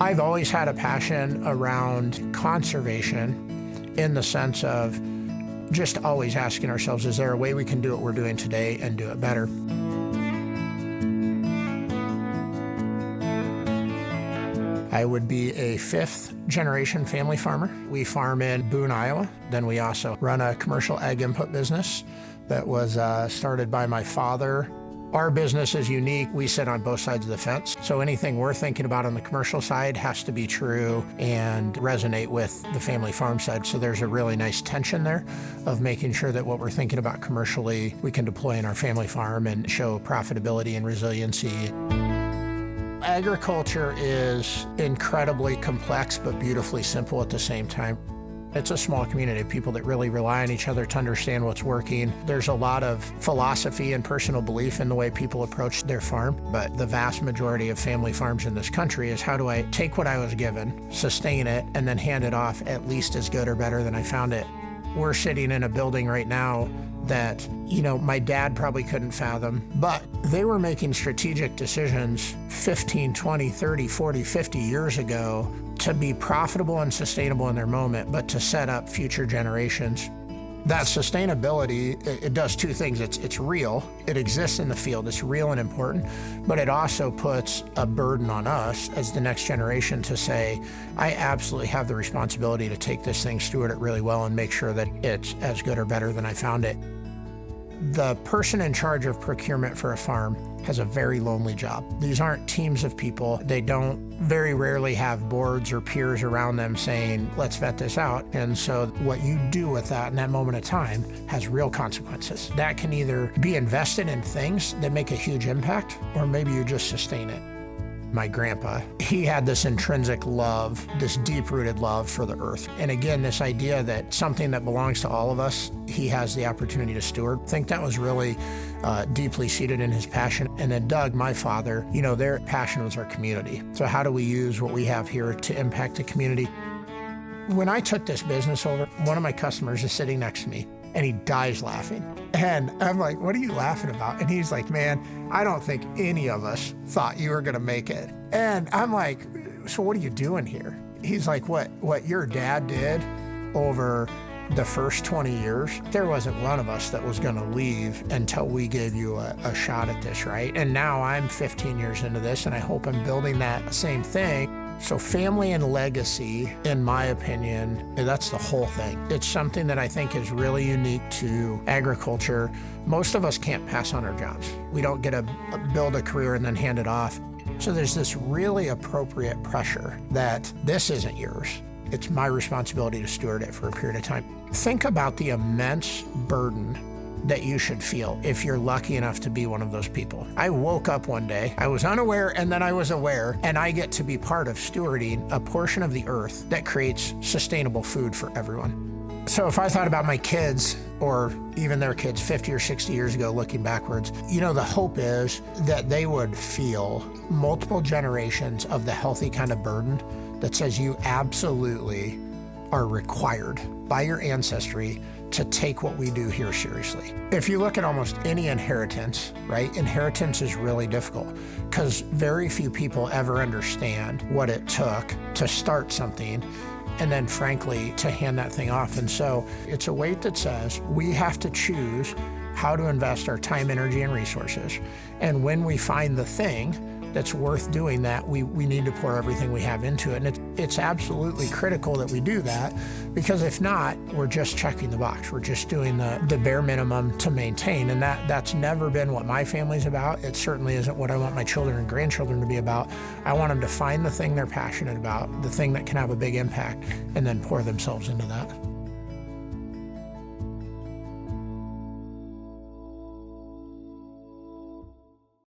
I've always had a passion around conservation in the sense of just always asking ourselves, is there a way we can do what we're doing today and do it better? I would be a fifth-generation family farmer. We farm in Boone, Iowa. Then we also run a commercial ag input business that was started by my father. Our business is unique. We sit on both sides of the fence. So anything we're thinking about on the commercial side has to be true and resonate with the family farm side. So there's a really nice tension there of making sure that what we're thinking about commercially, we can deploy in our family farm and show profitability and resiliency. Agriculture is incredibly complex but beautifully simple at the same time. It's a small community of people that really rely on each other to understand what's working. There's a lot of philosophy and personal belief in the way people approach their farm, but the vast majority of family farms in this country is how do I take what I was given, sustain it, and then hand it off at least as good or better than I found it. We're sitting in a building right now that, my dad probably couldn't fathom, but they were making strategic decisions 15, 20, 30, 40, 50 years ago to be profitable and sustainable in their moment, but to set up future generations. That sustainability, it does two things. It's real, it exists in the field, it's real and important, but it also puts a burden on us as the next generation to say, I absolutely have the responsibility to take this thing, steward it really well, and make sure that it's as good or better than I found it. The person in charge of procurement for a farm has a very lonely job. These aren't teams of people. They don't very rarely have boards or peers around them saying, let's vet this out. And so what you do with that in that moment of time has real consequences. That can either be invested in things that make a huge impact, or maybe you just sustain it. My grandpa, he had this intrinsic love, this deep-rooted love for the earth. And again, this idea that something that belongs to all of us, he has the opportunity to steward. I think that was really deeply seated in his passion. And then Doug, my father, their passion was our community. So how do we use what we have here to impact the community? When I took this business over, one of my customers is sitting next to me, and he dies laughing. And I'm like, what are you laughing about? And he's like, man, I don't think any of us thought you were gonna make it. And I'm like, so what are you doing here? He's like, what your dad did over the first 20 years, there wasn't one of us that was gonna leave until we gave you a shot at this, right? And now I'm 15 years into this, and I hope I'm building that same thing. So family and legacy, in my opinion, that's the whole thing. It's something that I think is really unique to agriculture. Most of us can't pass on our jobs. We don't get to build a career and then hand it off. So there's this really appropriate pressure that this isn't yours. It's my responsibility to steward it for a period of time. Think about the immense burden that you should feel if you're lucky enough to be one of those people. I woke up one day, I was unaware and then I was aware, and I get to be part of stewarding a portion of the earth that creates sustainable food for everyone. So if I thought about my kids, or even their kids 50 or 60 years ago looking backwards, the hope is that they would feel multiple generations of the healthy kind of burden that says you absolutely are required by your ancestry to take what we do here seriously. If you look at almost any inheritance, right? Inheritance is really difficult because very few people ever understand what it took to start something and then frankly to hand that thing off. And so it's a weight that says we have to choose how to invest our time, energy, and resources. And when we find the thing that's worth doing that, we need to pour everything we have into it. And it's absolutely critical that we do that, because if not, we're just checking the box. We're just doing the bare minimum to maintain. And that's never been what my family's about. It certainly isn't what I want my children and grandchildren to be about. I want them to find the thing they're passionate about, the thing that can have a big impact, and then pour themselves into that.